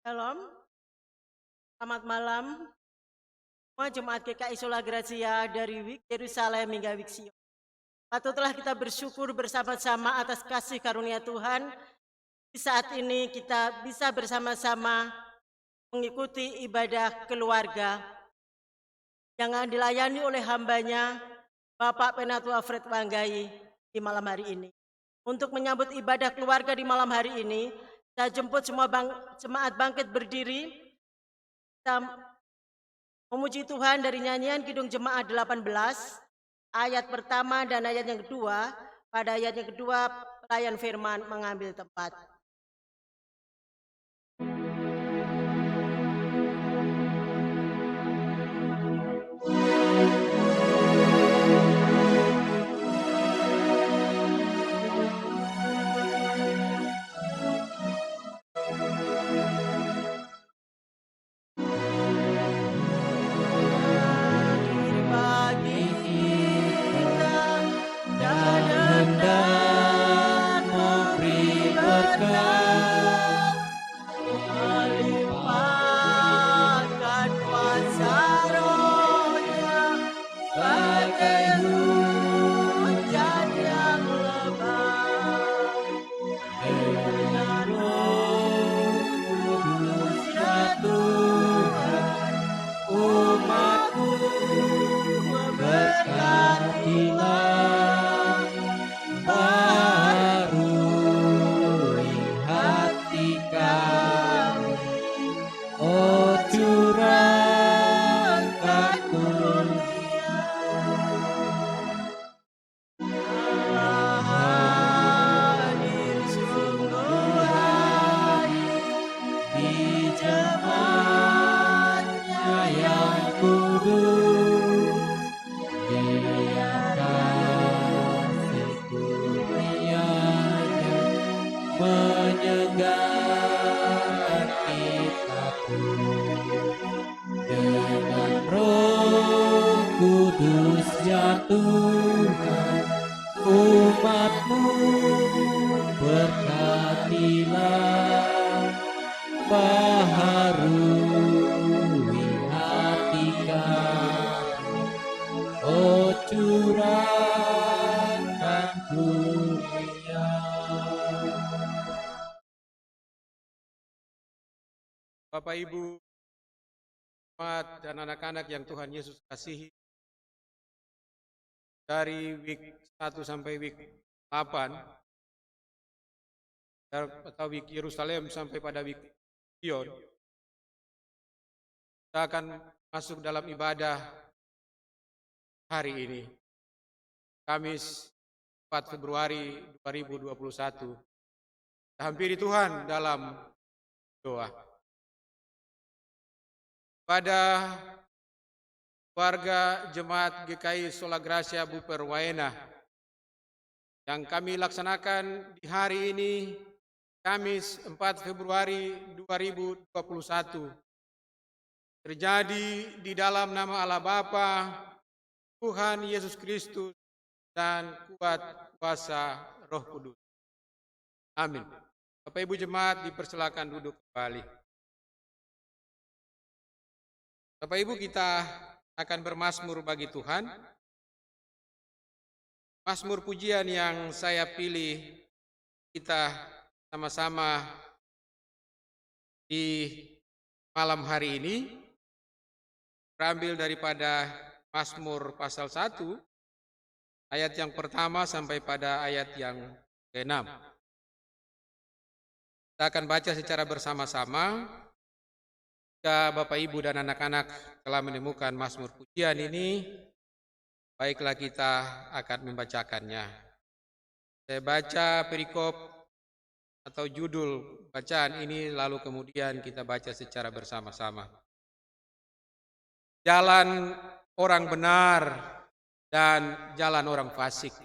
Shalom, selamat malam. Semua Jemaat GKI Sola Gracia dari Wik Yerusalem hingga Wik Sion. Patutlah kita bersyukur bersama-sama atas kasih karunia Tuhan. Di saat ini kita bisa bersama-sama mengikuti ibadah keluarga yang dilayani oleh hambanya Bapak Penatua Fred Wanggai di malam hari ini. Untuk menyambut ibadah keluarga di malam hari ini, saya jemput semua jemaat bangkit berdiri. Kita memuji Tuhan dari nyanyian Kidung Jemaat 18, ayat pertama dan ayat yang kedua. Pada ayat yang kedua, pelayan firman mengambil tempat. Bapak Ibu, jemaat dan anak-anak yang Tuhan Yesus kasihi, dari week 1 sampai week 8 atau week Yerusalem sampai pada week Sion, kita akan masuk dalam ibadah hari ini, Kamis 4 Februari 2021. Kita hampiri Tuhan dalam doa. Pada warga Jemaat GKI Sola Gracia Buper Waena yang kami laksanakan di hari ini, Kamis 4 Februari 2021, terjadi di dalam nama Allah Bapa, Tuhan Yesus Kristus, dan kuat kuasa Roh Kudus. Amin. Bapak Ibu jemaat dipersilakan duduk kembali. Bapak Ibu, kita akan bermazmur bagi Tuhan. Mazmur pujian yang saya pilih, kita sama-sama di malam hari ini, terambil daripada Mazmur pasal 1, ayat yang pertama sampai pada ayat yang ke-6. Kita akan baca secara bersama-sama. Jika Bapak Ibu dan anak-anak telah menemukan Mazmur pujian ini, baiklah kita akan membacakannya. Saya baca perikop atau judul bacaan ini, lalu kemudian kita baca secara bersama-sama. Jalan orang benar dan jalan orang fasik.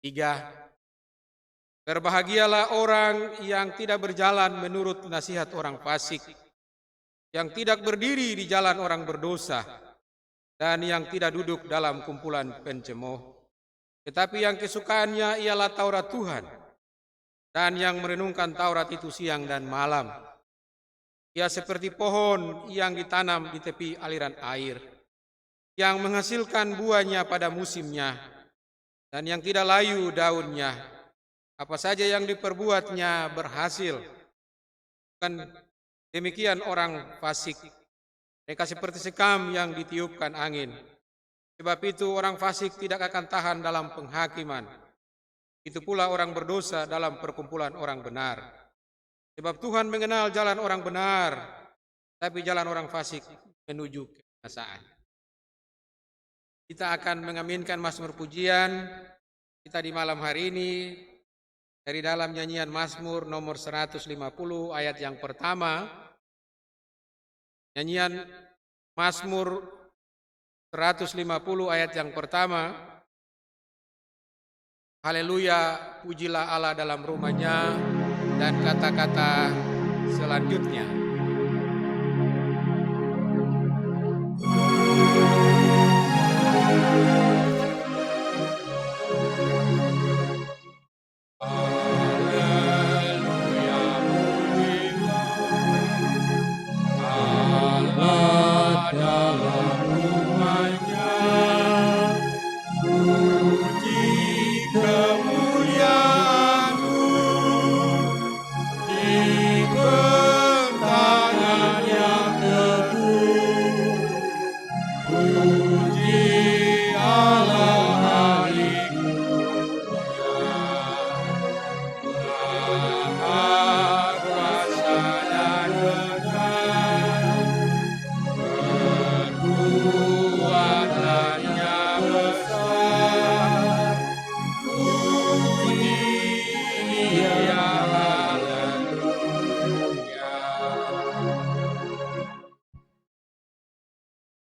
3. Berbahagialah orang yang tidak berjalan menurut nasihat orang fasik, yang tidak berdiri di jalan orang berdosa, dan yang tidak duduk dalam kumpulan pencemooh. Tetapi yang kesukaannya ialah Taurat Tuhan, dan yang merenungkan Taurat itu siang dan malam. Ia seperti pohon yang ditanam di tepi aliran air, yang menghasilkan buahnya pada musimnya, dan yang tidak layu daunnya. Apa saja yang diperbuatnya berhasil. Bukan demikian orang fasik. Mereka seperti sekam yang ditiupkan angin. Sebab itu orang fasik tidak akan tahan dalam penghakiman. Itu pula orang berdosa dalam perkumpulan orang benar. Sebab Tuhan mengenal jalan orang benar, tapi jalan orang fasik menuju kebinasaan. Kita akan mengaminkan mazmur pujian kita di malam hari ini dari dalam nyanyian Mazmur nomor 150 ayat yang pertama. Nyanyian Mazmur 150 ayat yang pertama. Haleluya, pujilah Allah dalam rumahnya, dan kata-kata selanjutnya.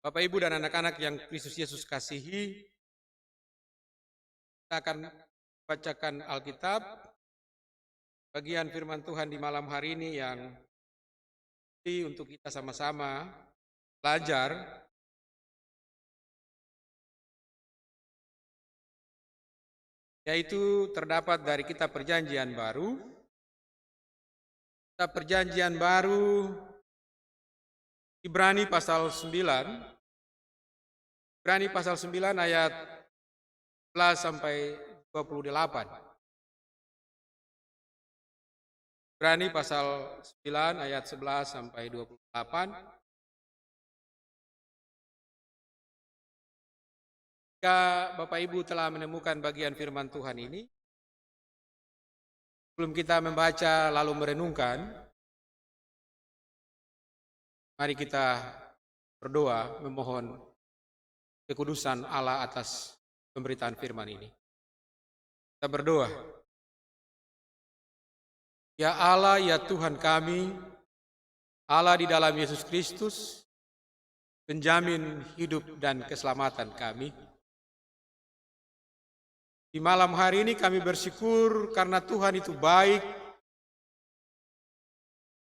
Bapak, Ibu, dan anak-anak yang Kristus Yesus kasihi, kita akan bacakan Alkitab, bagian firman Tuhan di malam hari ini yang untuk kita sama-sama belajar, yaitu terdapat dari Kitab Perjanjian Baru. Kitab Perjanjian Baru, Ibrani pasal 9, Ibrani pasal 9 ayat 11 sampai 28. Ibrani pasal 9 ayat 11 sampai 28. Jika Bapak Ibu telah menemukan bagian firman Tuhan ini, sebelum kita membaca lalu merenungkan, mari kita berdoa memohon kekudusan Allah atas pemberitaan firman ini. Kita berdoa. Ya Allah, ya Tuhan kami, Allah di dalam Yesus Kristus, penjamin hidup dan keselamatan kami. Di malam hari ini kami bersyukur karena Tuhan itu baik.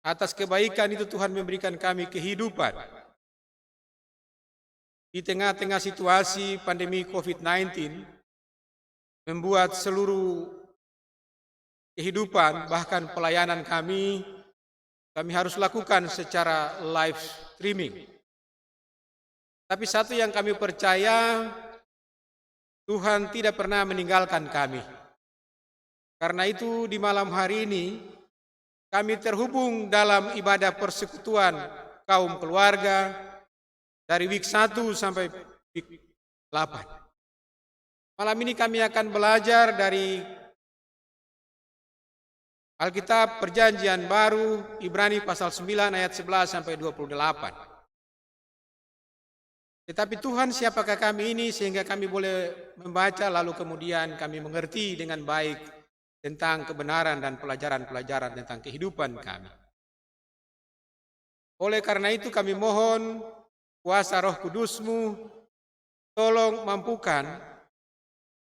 Atas kebaikan itu Tuhan memberikan kami kehidupan. Di tengah-tengah situasi pandemi COVID-19, membuat seluruh kehidupan, bahkan pelayanan kami harus lakukan secara live streaming. Tapi satu yang kami percaya, Tuhan tidak pernah meninggalkan kami. Karena itu di malam hari ini, kami terhubung dalam ibadah persekutuan kaum keluarga, dari week 1 sampai week 8. Malam ini kami akan belajar dari Alkitab Perjanjian Baru, Ibrani pasal 9 ayat 11 sampai 28. Tetapi Tuhan, siapakah kami ini sehingga kami boleh membaca lalu kemudian kami mengerti dengan baik tentang kebenaran dan pelajaran-pelajaran tentang kehidupan kami. Oleh karena itu kami mohon kuasa Roh Kudus-Mu, tolong mampukan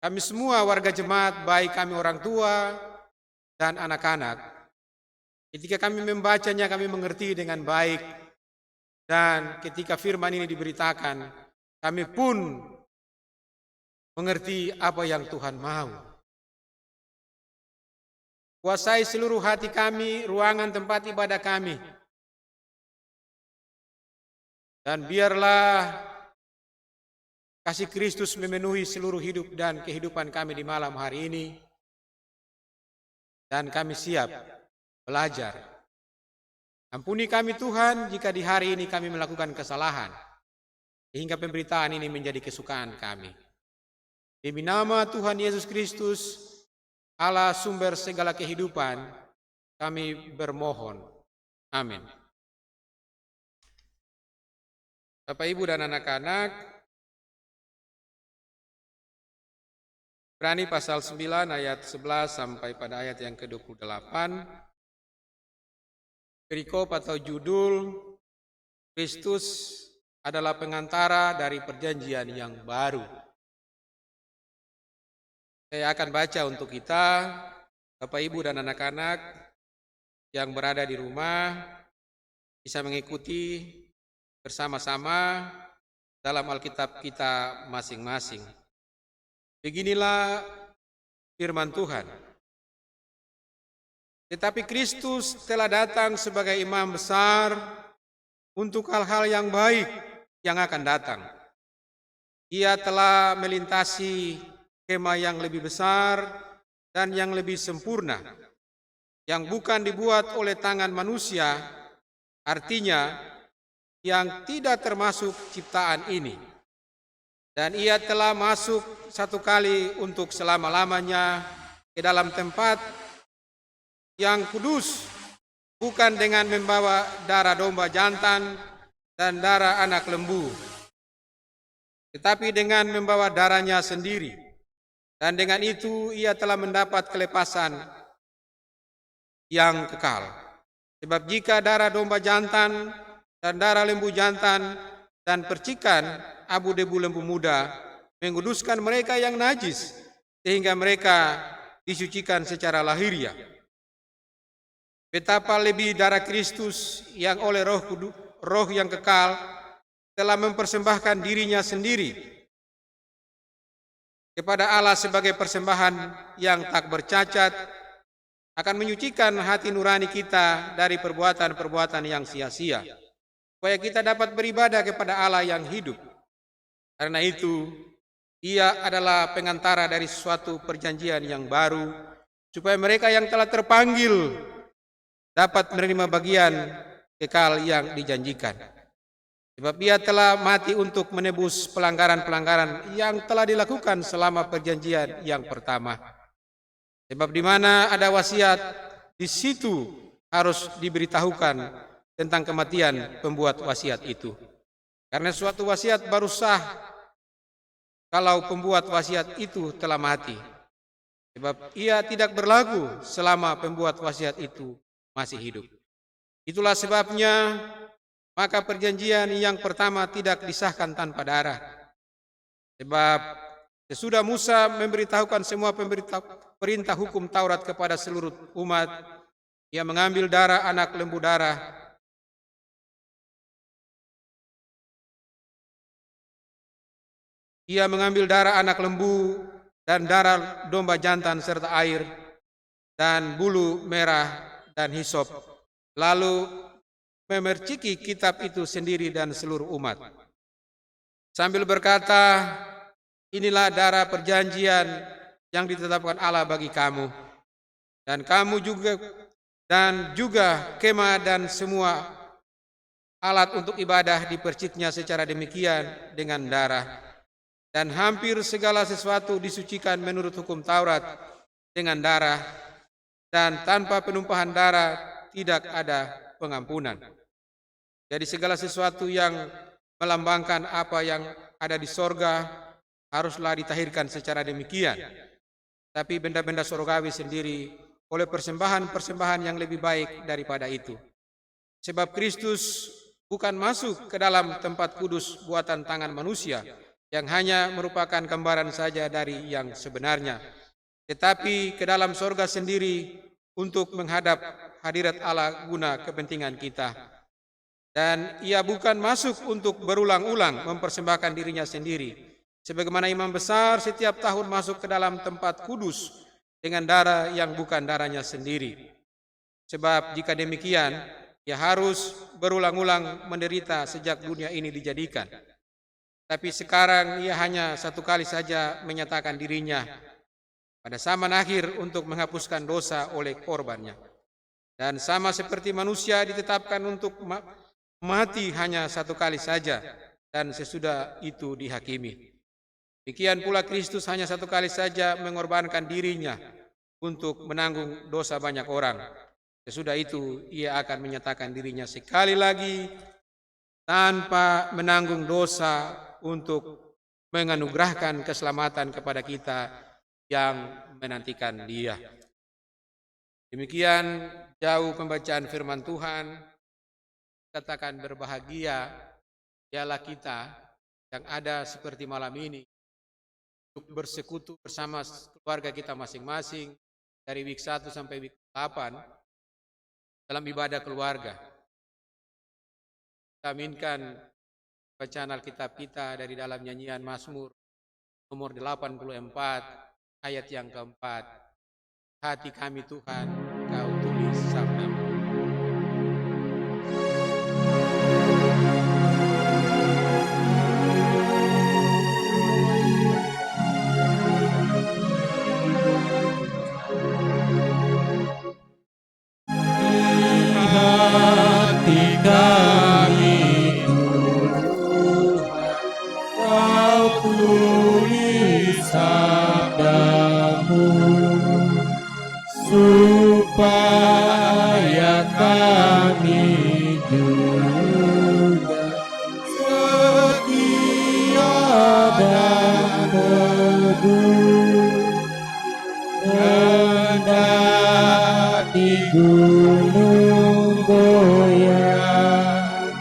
kami semua warga jemaat, baik kami orang tua dan anak-anak. Ketika kami membacanya, kami mengerti dengan baik. Dan ketika firman ini diberitakan, kami pun mengerti apa yang Tuhan mau. Kuasai seluruh hati kami, ruangan tempat ibadah kami. Dan biarlah kasih Kristus memenuhi seluruh hidup dan kehidupan kami di malam hari ini. Dan kami siap belajar. Ampuni kami Tuhan jika di hari ini kami melakukan kesalahan, sehingga pemberitaan ini menjadi kesukaan kami. Demi nama Tuhan Yesus Kristus, Allah sumber segala kehidupan, kami bermohon. Amin. Bapak, Ibu, dan anak-anak, Ibrani pasal 9 ayat 11 sampai pada ayat yang ke-28, perikop atau judul, Kristus adalah pengantara dari perjanjian yang baru. Saya akan baca untuk kita, Bapak, Ibu, dan anak-anak yang berada di rumah bisa mengikuti bersama-sama dalam Alkitab kita masing-masing. Beginilah firman Tuhan. Tetapi Kristus telah datang sebagai imam besar untuk hal-hal yang baik yang akan datang. Ia telah melintasi kemah yang lebih besar dan yang lebih sempurna, yang bukan dibuat oleh tangan manusia, artinya yang tidak termasuk ciptaan ini. Dan ia telah masuk satu kali untuk selama-lamanya ke dalam tempat yang kudus, bukan dengan membawa darah domba jantan dan darah anak lembu, tetapi dengan membawa darahnya sendiri. Dan dengan itu ia telah mendapat kelepasan yang kekal. Sebab jika darah domba jantan dan darah lembu jantan dan percikan abu debu lembu muda menguduskan mereka yang najis, sehingga mereka disucikan secara lahiriah, betapa lebih darah Kristus yang oleh roh yang kekal telah mempersembahkan dirinya sendiri kepada Allah sebagai persembahan yang tak bercacat, akan menyucikan hati nurani kita dari perbuatan-perbuatan yang sia-sia, supaya kita dapat beribadah kepada Allah yang hidup. Karena itu, ia adalah pengantara dari suatu perjanjian yang baru, supaya mereka yang telah terpanggil dapat menerima bagian kekal yang dijanjikan. Sebab ia telah mati untuk menebus pelanggaran-pelanggaran yang telah dilakukan selama perjanjian yang pertama. Sebab di mana ada wasiat, di situ harus diberitahukan tentang kematian pembuat wasiat itu. Karena suatu wasiat baru sah kalau pembuat wasiat itu telah mati. Sebab ia tidak berlaku selama pembuat wasiat itu masih hidup. Itulah sebabnya maka perjanjian yang pertama tidak disahkan tanpa darah. Sebab sesudah Musa memberitahukan semua perintah hukum Taurat kepada seluruh umat, ia mengambil darah anak lembu darah Ia mengambil darah anak lembu dan darah domba jantan serta air dan bulu merah dan hisop, lalu memerciki kitab itu sendiri dan seluruh umat, sambil berkata, inilah darah perjanjian yang ditetapkan Allah bagi kamu, dan kamu juga kemah dan semua alat untuk ibadah diperciknya secara demikian dengan darah. Dan hampir segala sesuatu disucikan menurut hukum Taurat dengan darah, dan tanpa penumpahan darah tidak ada pengampunan. Jadi segala sesuatu yang melambangkan apa yang ada di sorga haruslah ditahirkan secara demikian. Tapi benda-benda sorgawi sendiri oleh persembahan-persembahan yang lebih baik daripada itu. Sebab Kristus bukan masuk ke dalam tempat kudus buatan tangan manusia, yang hanya merupakan gambaran saja dari yang sebenarnya, tetapi ke dalam sorga sendiri untuk menghadap hadirat Allah guna kepentingan kita. Dan ia bukan masuk untuk berulang-ulang mempersembahkan dirinya sendiri, sebagaimana imam besar setiap tahun masuk ke dalam tempat kudus dengan darah yang bukan darahnya sendiri. Sebab jika demikian, Ia harus berulang-ulang menderita sejak dunia ini dijadikan. Tapi sekarang ia hanya satu kali saja menyatakan dirinya pada zaman akhir untuk menghapuskan dosa oleh korbannya. Dan sama seperti manusia ditetapkan untuk mati hanya satu kali saja dan sesudah itu dihakimi. Demikian pula Kristus hanya satu kali saja mengorbankan dirinya untuk menanggung dosa banyak orang. Sesudah itu ia akan menyatakan dirinya sekali lagi tanpa menanggung dosa untuk menganugerahkan keselamatan kepada kita yang menantikan Dia. Demikian jauh pembacaan firman Tuhan. Katakan berbahagia ialah kita yang ada seperti malam ini untuk bersekutu bersama keluarga kita masing-masing dari week 1 sampai week 8 dalam ibadah keluarga. Kita aminkan bacaan Alkitab kita dari dalam nyanyian Mazmur nomor 84 ayat yang keempat. Hati kami Tuhan, Kau tulis sabda-Mu. Hati kami Tuhan, Kau tulis sabda-Mu, supaya kami juga setia dan teguh mendaki gunung goyang,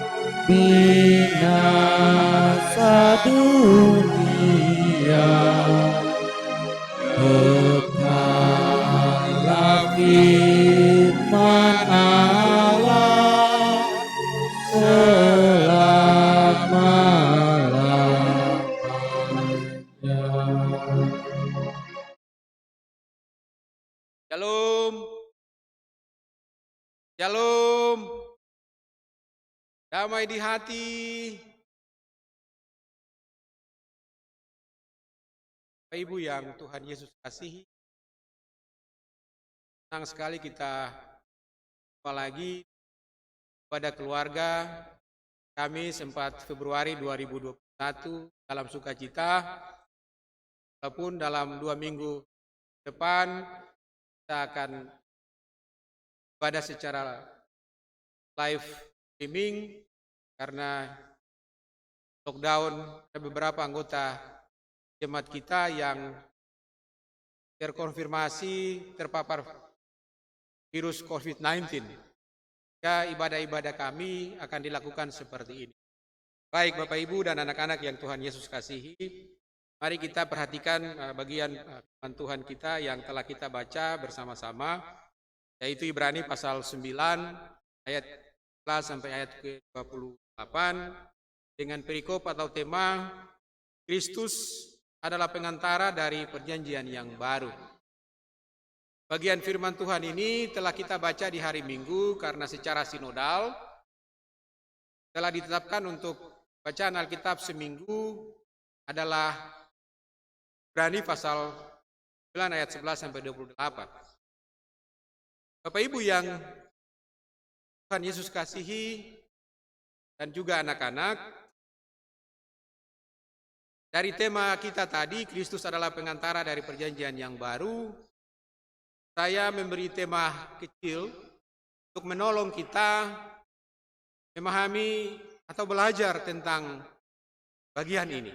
binasa dunia, tetaplah firman Allah selama-lamanya. Shalom. Shalom. Damai di hati. Bapak Ibu yang Tuhan Yesus kasihi, senang sekali kita jumpa lagi pada keluarga kami 4 Februari 2021 dalam sukacita, walaupun dalam 2 minggu depan kita akan ibadah secara live streaming karena lockdown. Ada beberapa anggota jemaat kita yang terkonfirmasi terpapar virus COVID-19. Ya, ibadah-ibadah kami akan dilakukan seperti ini. Baik Bapak Ibu dan anak-anak yang Tuhan Yesus kasihi, mari kita perhatikan bagian firman Tuhan kita yang telah kita baca bersama-sama, yaitu Ibrani pasal 9 ayat 11 sampai ayat ke-28 dengan perikop atau tema Kristus adalah pengantara dari perjanjian yang baru. Bagian firman Tuhan ini telah kita baca di hari Minggu karena secara sinodal telah ditetapkan untuk bacaan Alkitab seminggu adalah Ibrani pasal 9 ayat 11 sampai 28. Bapak Ibu yang Tuhan Yesus kasihi dan juga anak-anak, dari tema kita tadi, Kristus adalah pengantara dari perjanjian yang baru, saya memberi tema kecil untuk menolong kita memahami atau belajar tentang bagian ini,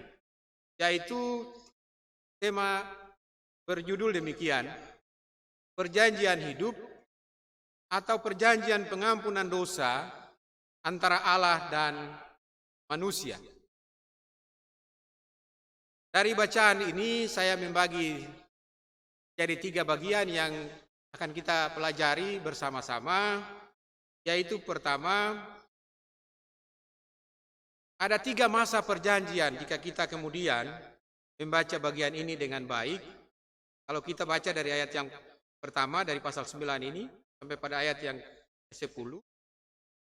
yaitu tema berjudul demikian, perjanjian hidup atau perjanjian pengampunan dosa antara Allah dan manusia. Dari bacaan ini saya membagi jadi 3 bagian yang akan kita pelajari bersama-sama, yaitu pertama, ada 3 masa perjanjian jika kita kemudian membaca bagian ini dengan baik. Kalau kita baca dari ayat yang pertama dari pasal 9 ini sampai pada ayat yang ke-10,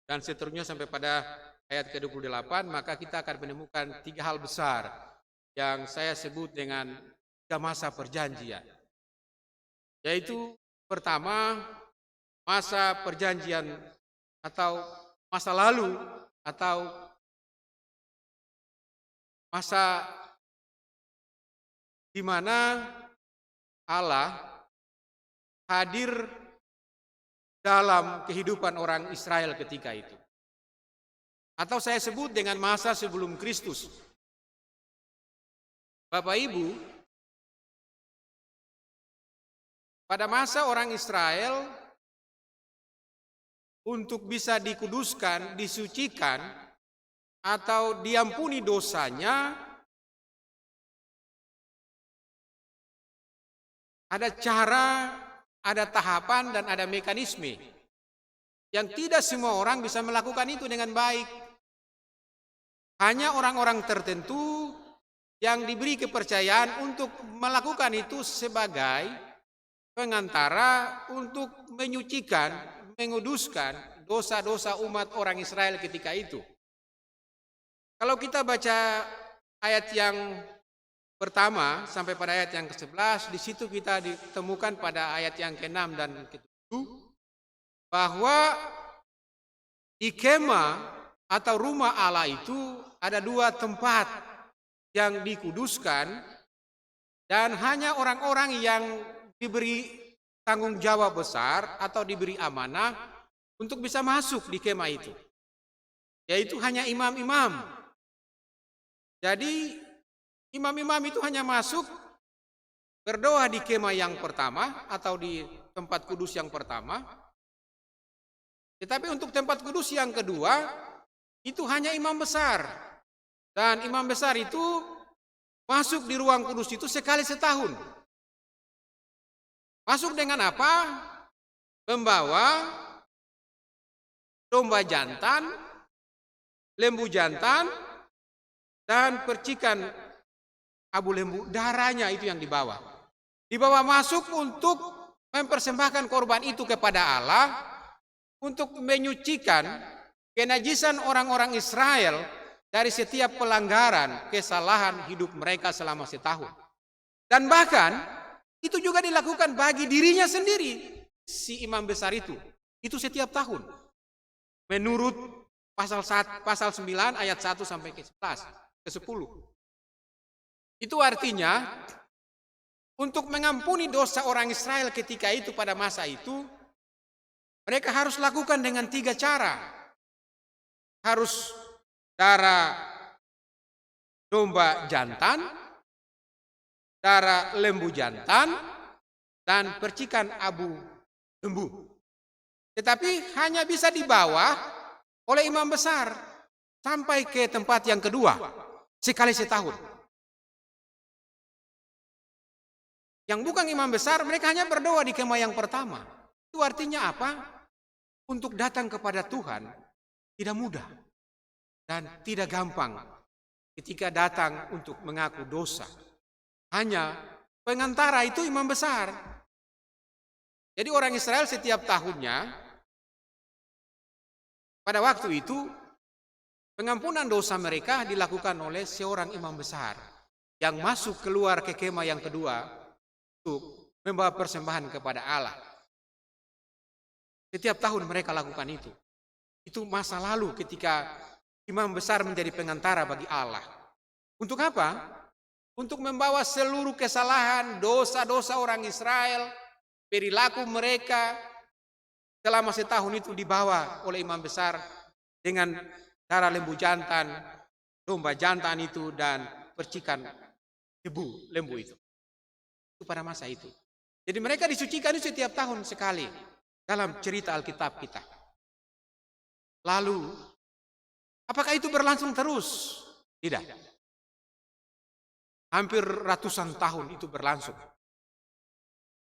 dan seterusnya sampai pada ayat ke-28, maka kita akan menemukan 3 hal besar yang saya sebut dengan 3 masa perjanjian. Yaitu pertama, masa perjanjian atau masa lalu atau masa di mana Allah hadir dalam kehidupan orang Israel ketika itu. Atau saya sebut dengan masa sebelum Kristus. Bapak Ibu, pada masa orang Israel untuk bisa dikuduskan, disucikan, atau diampuni dosanya, ada cara, ada tahapan, dan ada mekanisme yang tidak semua orang bisa melakukan itu dengan baik. Hanya orang-orang tertentu yang diberi kepercayaan untuk melakukan itu sebagai pengantara untuk menyucikan, menguduskan dosa-dosa umat orang Israel ketika itu. Kalau kita baca ayat yang pertama sampai pada ayat yang ke-11, di situ kita ditemukan pada ayat yang ke-6 dan ke-7 bahwa di kemah atau rumah Allah itu ada 2 tempat yang dikuduskan, dan hanya orang-orang yang diberi tanggung jawab besar atau diberi amanah untuk bisa masuk di kemah itu, yaitu hanya imam-imam. Jadi imam-imam itu hanya masuk berdoa di kemah yang pertama atau di tempat kudus yang pertama. Tetapi untuk tempat kudus yang kedua itu hanya imam besar. Dan imam besar itu masuk di ruang kudus itu sekali setahun. Masuk dengan apa? Membawa domba jantan, lembu jantan, dan percikan abu lembu, darahnya itu yang dibawa. Dibawa masuk untuk mempersembahkan korban itu kepada Allah, untuk menyucikan kenajisan orang-orang Israel dari setiap pelanggaran, kesalahan hidup mereka selama setahun. Dan bahkan itu juga dilakukan bagi dirinya sendiri, si imam besar itu setiap tahun. Menurut pasal 9 ayat 1 sampai ke-11, ke-10. Itu artinya untuk mengampuni dosa orang Israel ketika itu pada masa itu, mereka harus lakukan dengan 3 cara. Harus darah domba jantan, darah lembu jantan, dan percikan abu lembu. Tetapi hanya bisa dibawa oleh imam besar sampai ke tempat yang kedua sekali setahun. Yang bukan imam besar, mereka hanya berdoa di kemah yang pertama. Itu artinya apa? Untuk datang kepada Tuhan tidak mudah dan tidak gampang ketika datang untuk mengaku dosa. Hanya pengantara itu imam besar. Jadi orang Israel setiap tahunnya pada waktu itu pengampunan dosa mereka dilakukan oleh seorang imam besar yang masuk keluar ke kemah yang kedua untuk membawa persembahan kepada Allah. Setiap tahun mereka lakukan itu. Itu masa lalu ketika imam besar menjadi pengantara bagi Allah. Untuk apa? Untuk membawa seluruh kesalahan, dosa-dosa orang Israel, perilaku mereka selama setahun itu dibawa oleh imam besar dengan darah lembu jantan, domba jantan itu, dan percikan debu lembu itu. Itu pada masa itu. Jadi mereka disucikan itu setiap tahun sekali dalam cerita Alkitab kita. Lalu, apakah itu berlangsung terus? Tidak. Hampir ratusan tahun itu berlangsung.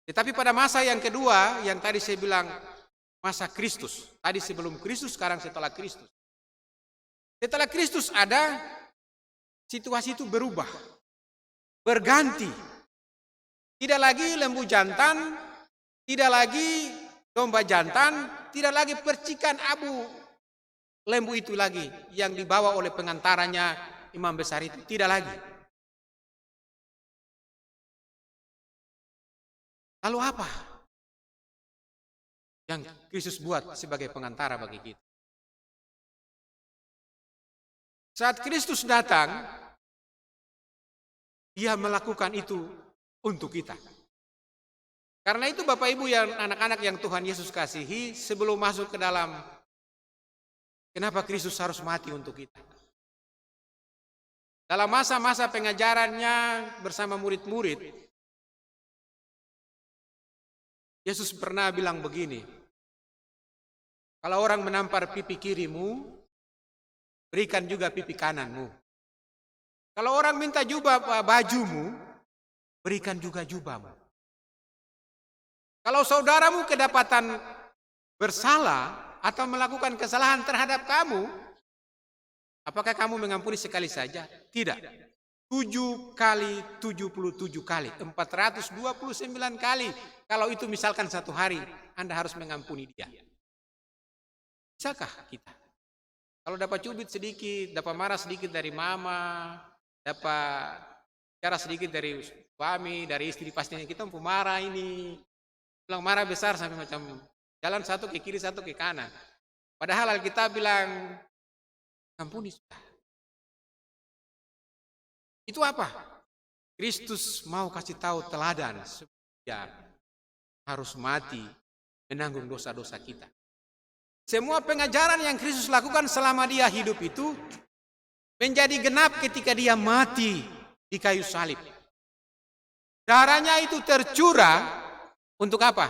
Tetapi pada masa yang kedua, yang tadi saya bilang masa Kristus. Tadi sebelum Kristus, sekarang setelah Kristus. Setelah Kristus ada, situasi itu berubah. Berganti. Tidak lagi lembu jantan, tidak lagi domba jantan, tidak lagi percikan abu lembu itu lagi yang dibawa oleh pengantaranya imam besar itu, tidak lagi. Lalu apa yang Kristus buat sebagai pengantara bagi kita? Saat Kristus datang, Dia melakukan itu untuk kita. Karena itu Bapak Ibu yang anak-anak yang Tuhan Yesus kasihi, sebelum masuk ke dalam kenapa Kristus harus mati untuk kita. Dalam masa-masa pengajarannya bersama murid-murid, Yesus pernah bilang begini, kalau orang menampar pipi kirimu, berikan juga pipi kananmu. Kalau orang minta jubah bajumu, berikan juga jubahmu. Kalau saudaramu kedapatan bersalah atau melakukan kesalahan terhadap kamu, apakah kamu mengampuni sekali saja? Tidak. 7 kali 77 kali, 429 kali. Kalau itu misalkan satu hari, Anda harus mengampuni dia. Bisakah kita? Kalau dapat cubit sedikit, dapat marah sedikit dari mama, dapat cara sedikit dari suami, dari istri, pastinya kita mau marah ini. Bilang marah besar sampai macam jalan satu ke kiri, satu ke kanan. Padahal Alkitab bilang, ampuni sudah. Itu apa? Kristus mau kasih tahu teladan supaya harus mati menanggung dosa-dosa kita. Semua pengajaran yang Kristus lakukan selama dia hidup itu menjadi genap ketika dia mati di kayu salib. Darahnya itu tercurah untuk apa?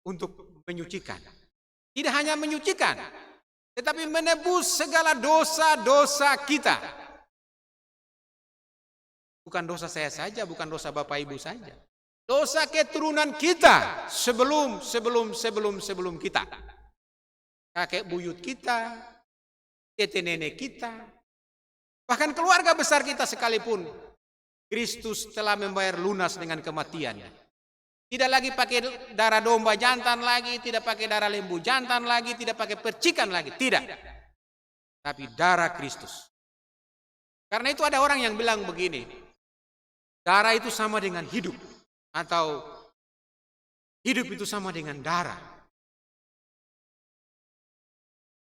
Untuk menyucikan. Tidak hanya menyucikan, tetapi menebus segala dosa-dosa kita. Bukan dosa saya saja, bukan dosa Bapak Ibu saja. Dosa keturunan kita sebelum kita. Kakek buyut kita, tete nenek kita, bahkan keluarga besar kita sekalipun, Kristus telah membayar lunas dengan kematiannya. Tidak lagi pakai darah domba jantan lagi, tidak pakai darah lembu jantan lagi, tidak pakai percikan lagi, tidak. Tapi darah Kristus. Karena itu ada orang yang bilang begini, darah itu sama dengan hidup, atau hidup itu sama dengan darah.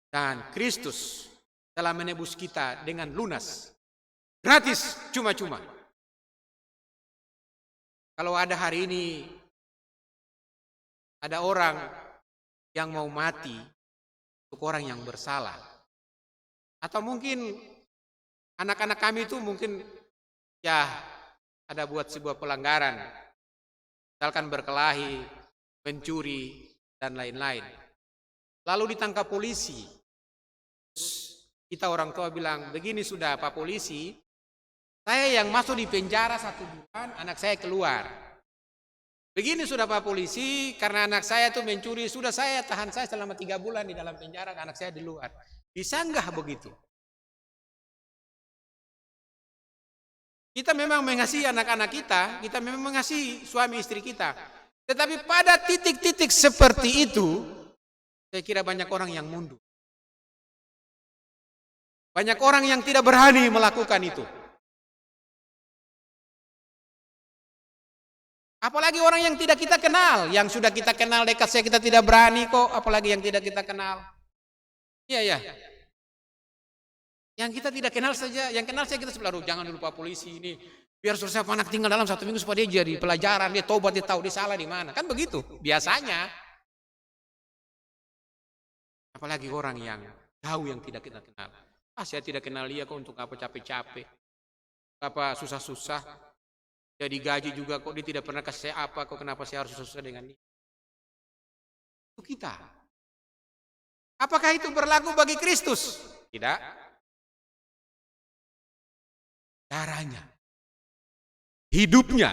Dan Kristus telah menebus kita dengan lunas, gratis, cuma-cuma. Kalau ada hari ini, ada orang yang mau mati untuk orang yang bersalah, atau mungkin anak-anak kami itu mungkin ya ada buat sebuah pelanggaran, misalkan berkelahi, mencuri, dan lain-lain. Lalu ditangkap polisi. Kita orang tua bilang, begini sudah Pak Polisi, saya yang masuk di penjara 1 bulan, anak saya keluar. Begini sudah Pak Polisi, karena anak saya itu mencuri, sudah saya tahan saya selama 3 bulan di dalam penjara, anak saya di luar. Bisa enggak begitu? Kita memang mengasihi anak-anak kita memang mengasihi suami istri kita. Tetapi pada titik-titik seperti itu, saya kira banyak orang yang mundur. Banyak orang yang tidak berani melakukan itu. Apalagi orang yang tidak kita kenal, yang sudah kita kenal dekat saya kita tidak berani kok, apalagi yang tidak kita kenal. Iya. Yang kita tidak kenal saja, yang kenal saya kita selalu jangan lupa polisi ini. Biar selesai anak tinggal dalam 1 minggu supaya dia jadi pelajaran, dia tobat, dia tahu dia salah di mana. Kan begitu biasanya. Apalagi orang yang jauh yang tidak kita kenal. Saya tidak kenal dia kok, untuk apa capek-capek. Apa susah-susah. Jadi gaji juga kok dia tidak pernah kasih saya apa, kok kenapa saya harus susah-susah dengan dia. Itu kita. Apakah itu berlaku bagi Kristus? Tidak. Darahnya, hidupnya,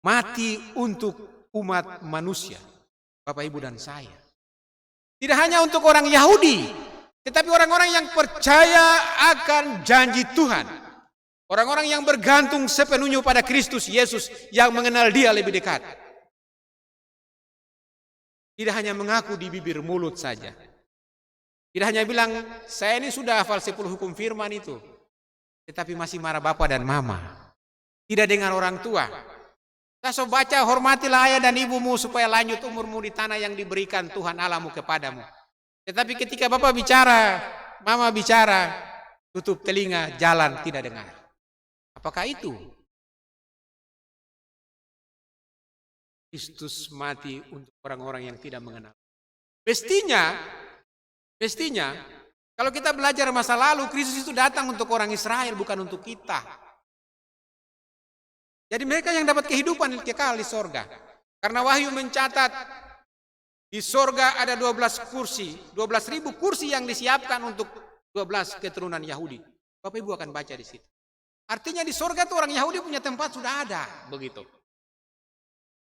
mati untuk umat manusia, Bapak Ibu dan saya. Tidak hanya untuk orang Yahudi, tetapi orang-orang yang percaya akan janji Tuhan. Orang-orang yang bergantung sepenuhnya pada Kristus Yesus, yang mengenal Dia lebih dekat. Tidak hanya mengaku di bibir mulut saja, Tidak hanya bilang, saya ini sudah hafal 10 hukum firman itu. Tetapi masih marah bapak dan mama. Tidak dengar orang tua. Saya so baca, hormatilah ayah dan ibumu supaya lanjut umurmu di tanah yang diberikan Tuhan Allahmu kepadamu. Tetapi ketika bapak bicara, mama bicara, tutup telinga, jalan tidak dengar. Apakah itu? Kristus mati untuk orang-orang yang tidak mengenal. Mestinya, kalau kita belajar masa lalu, Kristus itu datang untuk orang Israel, bukan untuk kita. Jadi mereka yang dapat kehidupan kekal di sorga. Karena Wahyu mencatat, di sorga ada 12 kursi, 12.000 kursi yang disiapkan untuk 12 keturunan Yahudi. Bapak Ibu akan baca di situ. Artinya di sorga itu orang Yahudi punya tempat sudah ada, begitu.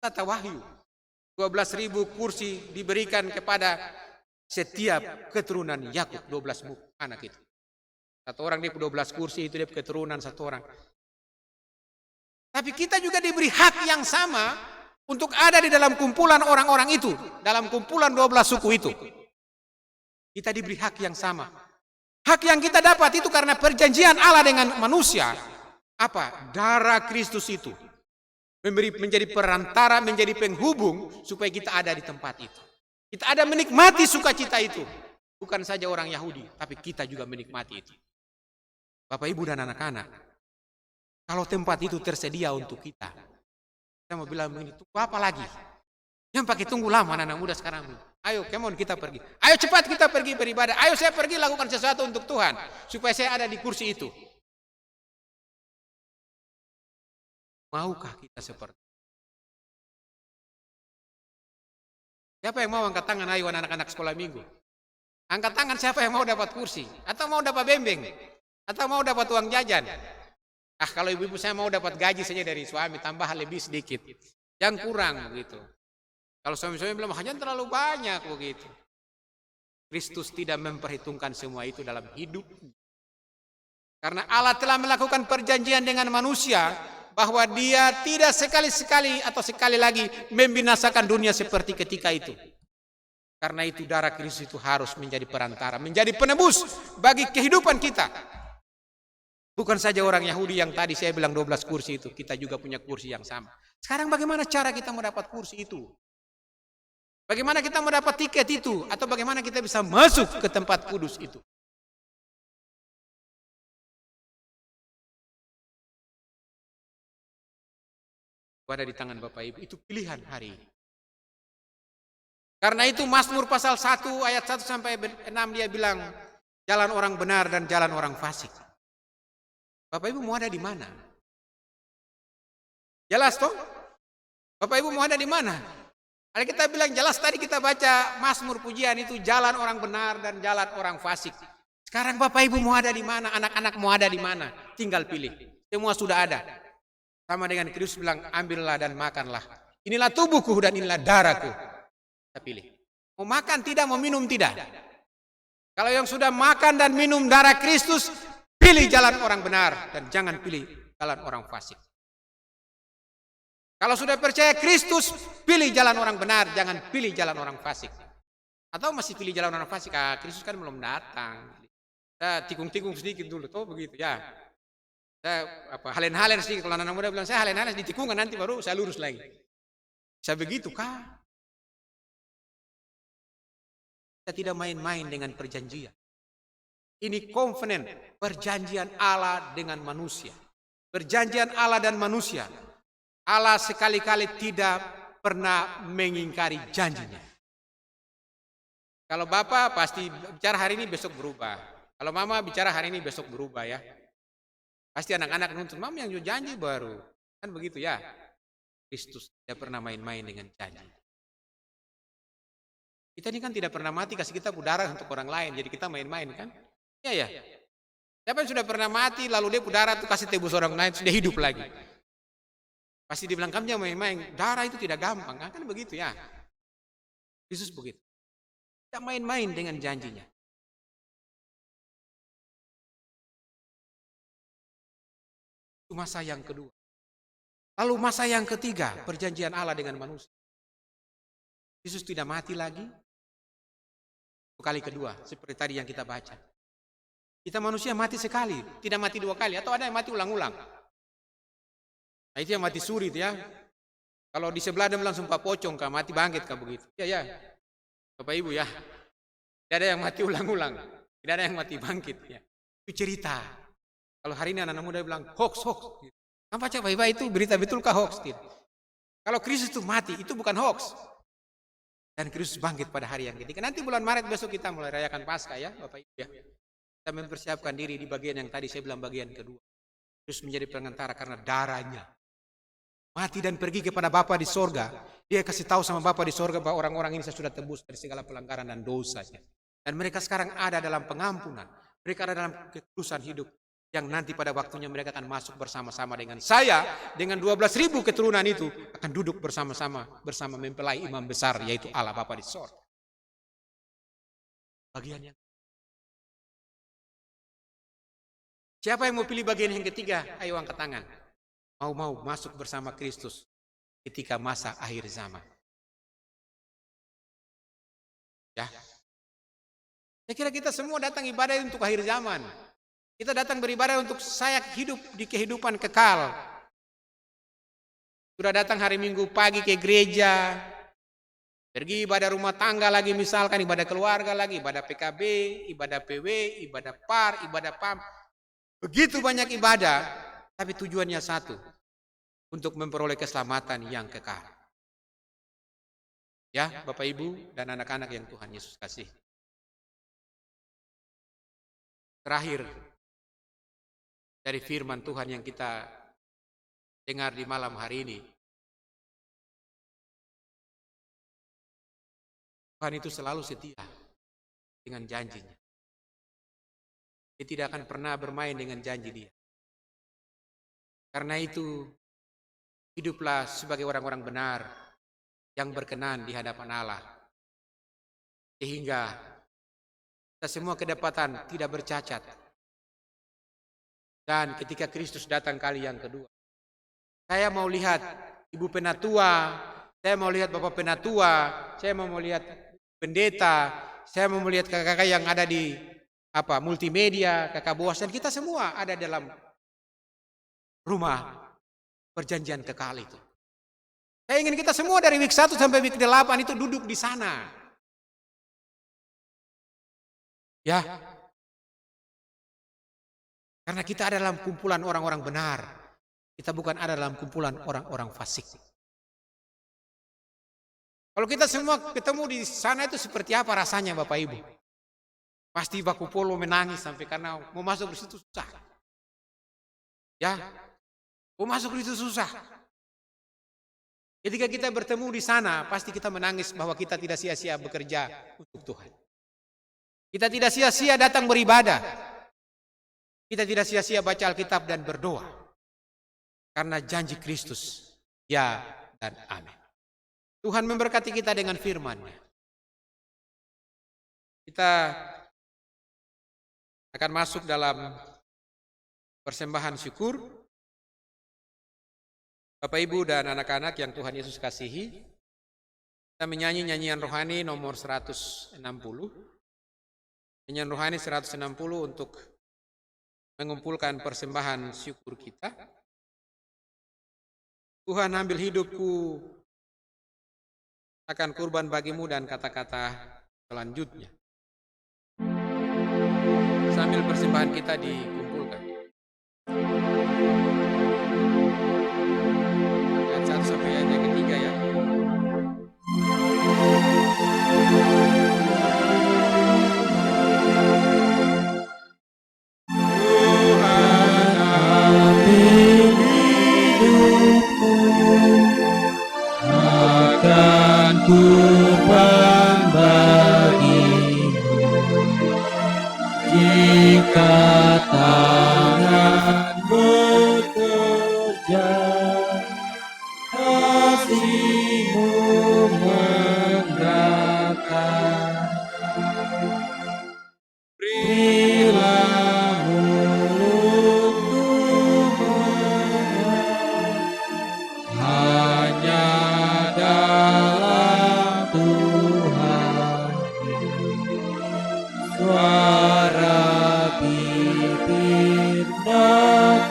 Kata Wahyu, 12.000 kursi diberikan kepada setiap keturunan Yakub, 12 anak itu. Satu orang dia 12 kursi, itu dia keturunan satu orang. Tapi kita juga diberi hak yang sama untuk ada di dalam kumpulan orang-orang itu, dalam kumpulan 12 suku itu. Kita diberi hak yang sama. Hak yang kita dapat itu karena perjanjian Allah dengan manusia. Apa? Darah Kristus itu menjadi perantara, menjadi penghubung supaya kita ada di tempat itu. Kita ada menikmati sukacita itu. Bukan saja orang Yahudi, tapi kita juga menikmati itu. Bapak, Ibu, dan anak-anak, kalau tempat itu tersedia untuk kita, saya mau bilang begini, tunggu apa lagi? Yang pakai tunggu lama anak muda sekarang. Ayo, come on, kita pergi. Ayo cepat kita pergi beribadah. Ayo saya pergi lakukan sesuatu untuk Tuhan, supaya saya ada di kursi itu. Maukah kita seperti itu? Siapa yang mau angkat tangan? Ayo anak-anak sekolah minggu. Angkat tangan siapa yang mau dapat kursi? Atau mau dapat bembeng? Atau mau dapat uang jajan? Kalau ibu-ibu saya mau dapat gaji saja dari suami, tambah lebih sedikit. Yang kurang begitu. Kalau suami-suami bilang, hanya terlalu banyak begitu. Kristus tidak memperhitungkan semua itu dalam hidup. Karena Allah telah melakukan perjanjian dengan manusia, bahwa dia tidak sekali-sekali atau sekali lagi membinasakan dunia seperti ketika itu. Karena itu darah Kristus itu harus menjadi perantara, menjadi penebus bagi kehidupan kita. Bukan saja orang Yahudi yang tadi saya bilang 12 kursi itu, kita juga punya kursi yang sama. Sekarang bagaimana cara kita mendapat kursi itu? Bagaimana kita mendapat tiket itu? Atau bagaimana kita bisa masuk ke tempat kudus itu? Ada di tangan Bapak Ibu, itu pilihan hari ini. Karena itu Mazmur pasal 1 ayat 1 sampai 6 dia bilang, jalan orang benar dan jalan orang fasik. Bapak Ibu mau ada di mana? Jelas toh? Bapak Ibu mau ada di mana? Kalau kita bilang jelas, tadi kita baca Mazmur pujian itu jalan orang benar dan jalan orang fasik. Sekarang Bapak Ibu mau ada di mana? Anak-anak mau ada di mana? Tinggal pilih. Semua sudah ada. Sama dengan Kristus bilang, ambillah dan makanlah. Inilah tubuhku dan inilah darahku. Kita pilih. Mau makan tidak, mau minum tidak. Kalau yang sudah makan dan minum darah Kristus, pilih jalan orang benar dan jangan pilih jalan orang fasik. Kalau sudah percaya Kristus, pilih jalan orang benar, jangan pilih jalan orang fasik. Atau masih pilih jalan orang fasik? Kristus kan belum datang. Saya tikung-tikung sedikit dulu, toh begitu ya. Saya halen-halen sedikit. Kalau anak muda bilang saya halen-halen di tikungan, nanti baru saya lurus lagi. Saya begitu kah? Kita tidak main-main dengan perjanjian. Ini covenant, perjanjian Allah dengan manusia. Perjanjian Allah dan manusia. Allah sekali-kali tidak pernah mengingkari janjinya. Kalau Bapak pasti bicara hari ini besok berubah. Kalau Mama bicara hari ini besok berubah ya. Pasti anak-anak nuntut, Mama yang janji baru. Kan begitu ya. Kristus tidak pernah main-main dengan janji. Kita ini kan tidak pernah mati, kasih kita darah untuk orang lain. Jadi kita main-main kan. Ya. Siapa yang sudah pernah mati lalu dia darah itu kasih tebus orang lain, sudah hidup lagi. Pasti dibilang kamu jangan main-main. Darah itu tidak gampang, kan begitu ya. Yesus begitu. Tidak main-main dengan janjinya. Itu masa yang kedua. Lalu masa yang ketiga, perjanjian Allah dengan manusia. Yesus tidak mati lagi. kali kedua, seperti tadi yang kita baca. Kita manusia mati sekali, tidak mati 2 kali, atau ada yang mati ulang-ulang. Nah itu yang mati suri itu ya. Kalau di sebelah dia bilang sumpah pocong kah, mati bangkit kah begitu. Ya, Bapak Ibu ya. Tidak ada yang mati ulang-ulang, tidak ada yang mati bangkit ya. Itu cerita. Kalau hari ini anak-anak muda bilang hoax. Kan baca baik-baik itu berita betulkah hoax? Tidak. Kalau Kristus itu mati, itu bukan hoax. Dan Kristus bangkit pada hari yang ketiga. Nanti bulan Maret besok kita mulai rayakan Paskah ya, Bapak Ibu ya. Kita mempersiapkan diri di bagian yang tadi saya bilang bagian kedua. Terus menjadi pengantara karena darahnya. Mati dan pergi kepada Bapa di sorga. Dia kasih tahu sama Bapa di sorga bahwa orang-orang ini saya sudah tebus dari segala pelanggaran dan dosanya. Dan mereka sekarang ada dalam pengampunan. Mereka ada dalam kekudusan hidup. Yang nanti pada waktunya mereka akan masuk bersama-sama dengan saya. Dengan 12.000 keturunan itu akan duduk bersama-sama. Bersama mempelai imam besar yaitu Allah Bapa di sorga. Bagian yang siapa yang mau pilih bagian yang ketiga? Ayo angkat tangan. Mau masuk bersama Kristus ketika masa akhir zaman. Ya. Saya kira kita semua datang ibadah untuk akhir zaman. Kita datang beribadah untuk saya hidup di kehidupan kekal. Sudah datang hari Minggu pagi ke gereja, pergi ibadah rumah tangga lagi misalkan, ibadah keluarga lagi, ibadah PKB, ibadah PW, ibadah PAR, ibadah PAM. Begitu banyak ibadah, tapi tujuannya satu, untuk memperoleh keselamatan yang kekal. Ya, Bapak Ibu dan anak-anak yang Tuhan Yesus kasih. Terakhir, dari firman Tuhan yang kita dengar di malam hari ini. Tuhan itu selalu setia dengan janjinya. Dia tidak akan pernah bermain dengan janji dia. Karena itu, hiduplah sebagai orang-orang benar yang berkenan di hadapan Allah. Sehingga kita semua kedapatan tidak bercacat. Dan ketika Kristus datang kali yang kedua, saya mau lihat Ibu Penatua, saya mau lihat Bapak Penatua, saya mau lihat pendeta, saya mau melihat kakak-kakak yang ada di multimedia, kakak Boas, dan kita semua ada dalam rumah perjanjian kekal itu. Saya ingin kita semua dari week 1 sampai week 8 itu duduk di sana. Ya. Karena kita ada dalam kumpulan orang-orang benar. Kita bukan ada dalam kumpulan orang-orang fasik. Kalau kita semua ketemu di sana itu seperti apa rasanya Bapak Ibu? Pasti baku polo menangis sampai karena mau masuk di situ susah. Ya, mau masuk di situ susah. Ketika kita bertemu di sana, pasti kita menangis bahwa kita tidak sia-sia bekerja untuk Tuhan. Kita tidak sia-sia datang beribadah. Kita tidak sia-sia baca Alkitab dan berdoa. Karena janji Kristus, ya dan amin. Tuhan memberkati kita dengan firman-Nya. Kita akan masuk dalam persembahan syukur. Bapak, Ibu, dan anak-anak yang Tuhan Yesus kasihi, kita menyanyi nyanyian rohani nomor 160. Nyanyian rohani 160 untuk mengumpulkan persembahan syukur kita. Tuhan, ambil hidupku akan kurban bagimu, dan kata-kata selanjutnya. Sambil persembahan kita dikumpulkan. Ayat 1 sampai ayat yang ketiga ya. Tuhan ambil hidupku akan kurban bagimu. Jika tangan bekerja, kasih-Mu menggerakkan. Berilah mulutku hanya dalam Tuhan.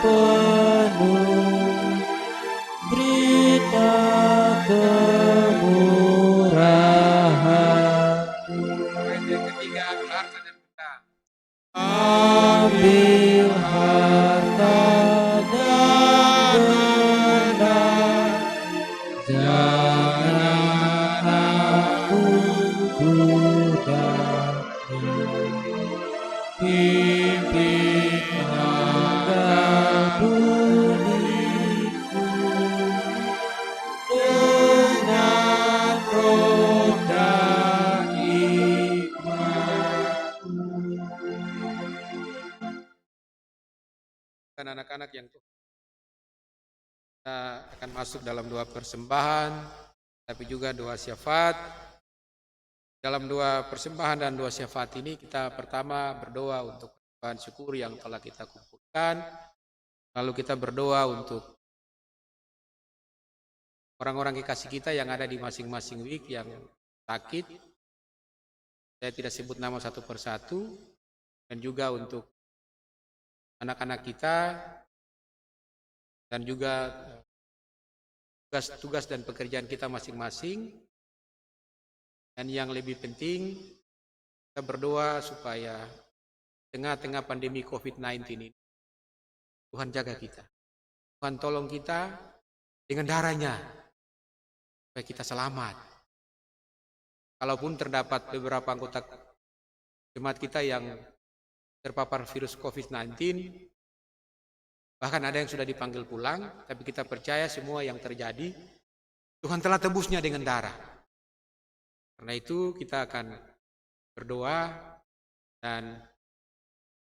penuh berita kemurahan. Ayat yang ketiga, ambil harta dan benda. Ambil harta dan benda, jangan aku gudang. Pimpin langkah budiku dengan roh dan hikmat. Dan anak-anak yang Tuhan, kita akan masuk dalam doa persembahan, tapi juga doa syafaat. Dalam doa persembahan dan doa syafaat ini kita pertama berdoa untuk bahan syukur yang telah kita kumpulkan. Lalu kita berdoa untuk orang-orang kekasih kita yang ada di masing-masing week yang sakit. Saya tidak sebut nama satu persatu. Dan juga untuk anak-anak kita dan juga tugas-tugas dan pekerjaan kita masing-masing. Dan yang lebih penting, kita berdoa supaya tengah-tengah pandemi COVID-19 ini, Tuhan jaga kita. Tuhan tolong kita dengan darahnya, supaya kita selamat. Kalaupun terdapat beberapa anggota jemaat kita yang terpapar virus COVID-19, bahkan ada yang sudah dipanggil pulang, tapi kita percaya semua yang terjadi, Tuhan telah tebusnya dengan darah. Karena itu kita akan berdoa dan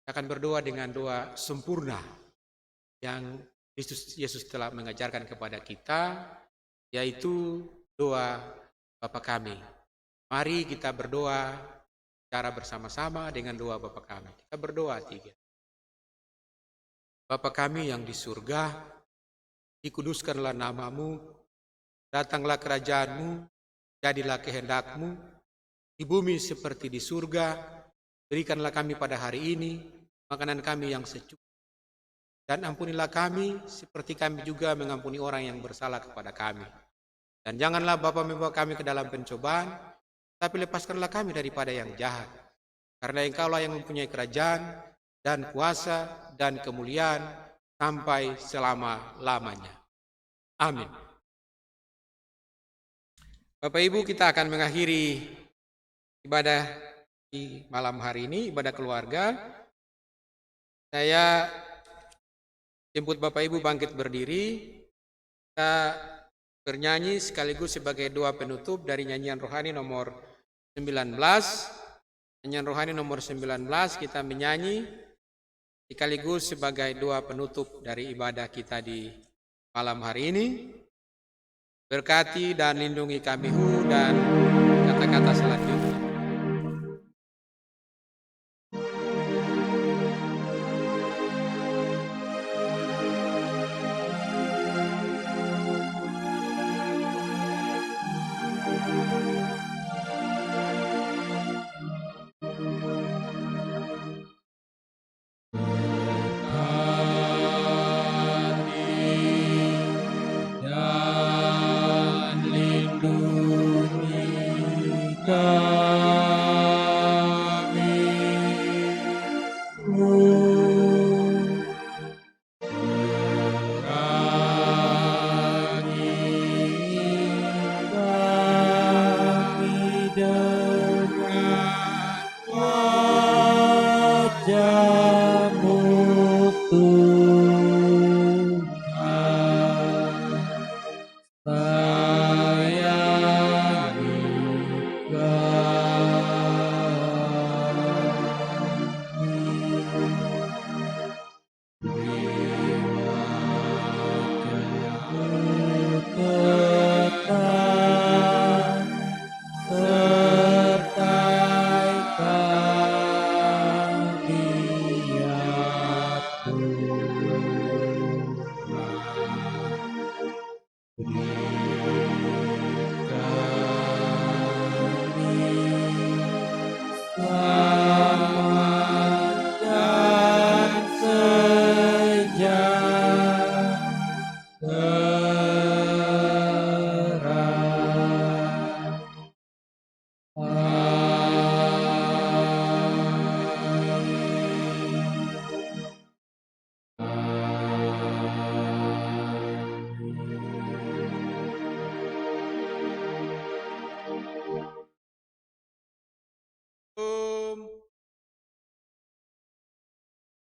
akan berdoa dengan doa sempurna yang Yesus telah mengajarkan kepada kita, yaitu doa Bapa kami. Mari kita berdoa secara bersama-sama dengan doa Bapa kami. Kita berdoa 3. Bapa kami yang di surga, dikuduskanlah namamu, datanglah kerajaanmu, jadilah kehendakmu, di bumi seperti di surga. Berikanlah kami pada hari ini makanan kami yang secukupnya. Dan ampunilah kami seperti kami juga mengampuni orang yang bersalah kepada kami. Dan janganlah Bapa membawa kami ke dalam pencobaan, tapi lepaskanlah kami daripada yang jahat. Karena Engkaulah yang mempunyai kerajaan dan kuasa dan kemuliaan sampai selama-lamanya. Amin. Bapak Ibu, kita akan mengakhiri ibadah di malam hari ini, ibadah keluarga. Saya jemput Bapak Ibu bangkit berdiri. Kita bernyanyi sekaligus sebagai doa penutup dari nyanyian rohani nomor 19. Nyanyian rohani nomor 19 kita menyanyi sekaligus sebagai doa penutup dari ibadah kita di malam hari ini. Berkati dan lindungi kami dan kata-kata selanjutnya. Dan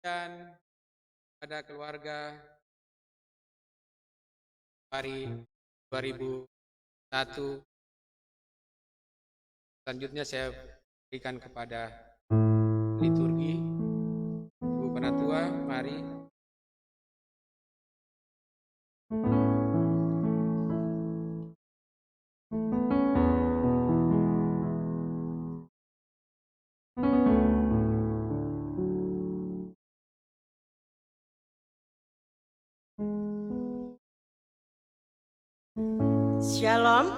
dan pada keluarga hari 2001. Selanjutnya saya berikan kepada liturgi. Ibu Penatua, mari. Shalom.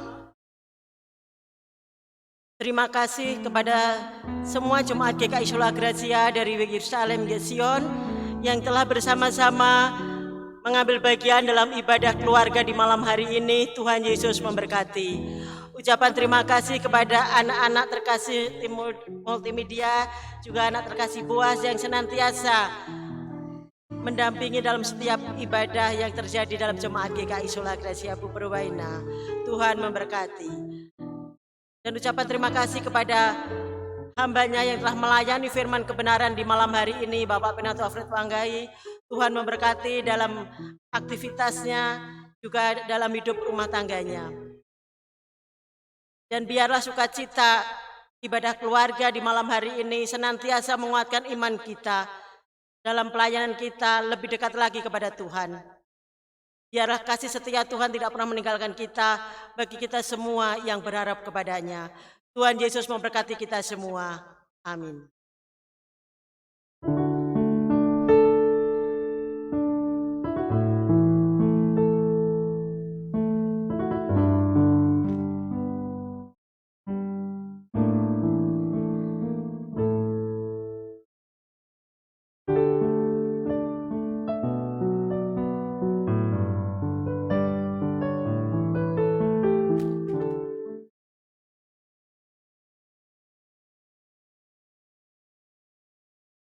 Terima kasih kepada semua jemaat GKI Sola Gracia dari Yerusalem Sion yang telah bersama-sama mengambil bagian dalam ibadah keluarga di malam hari ini. Tuhan Yesus memberkati. Ucapan terima kasih kepada anak-anak terkasih tim multimedia, juga anak terkasih Boas yang senantiasa mendampingi dalam setiap ibadah yang terjadi dalam jemaat GKI Sola Gracia Bu Perwaina. Tuhan memberkati. Dan ucapan terima kasih kepada hambanya yang telah melayani firman kebenaran di malam hari ini, Bapak Penatua Alfred Wanggai. Tuhan memberkati dalam aktivitasnya, juga dalam hidup rumah tangganya. Dan biarlah sukacita ibadah keluarga di malam hari ini senantiasa menguatkan iman kita dalam pelayanan kita lebih dekat lagi kepada Tuhan. Biarlah kasih setia Tuhan tidak pernah meninggalkan kita bagi kita semua yang berharap kepadanya. Tuhan Yesus memberkati kita semua. Amin.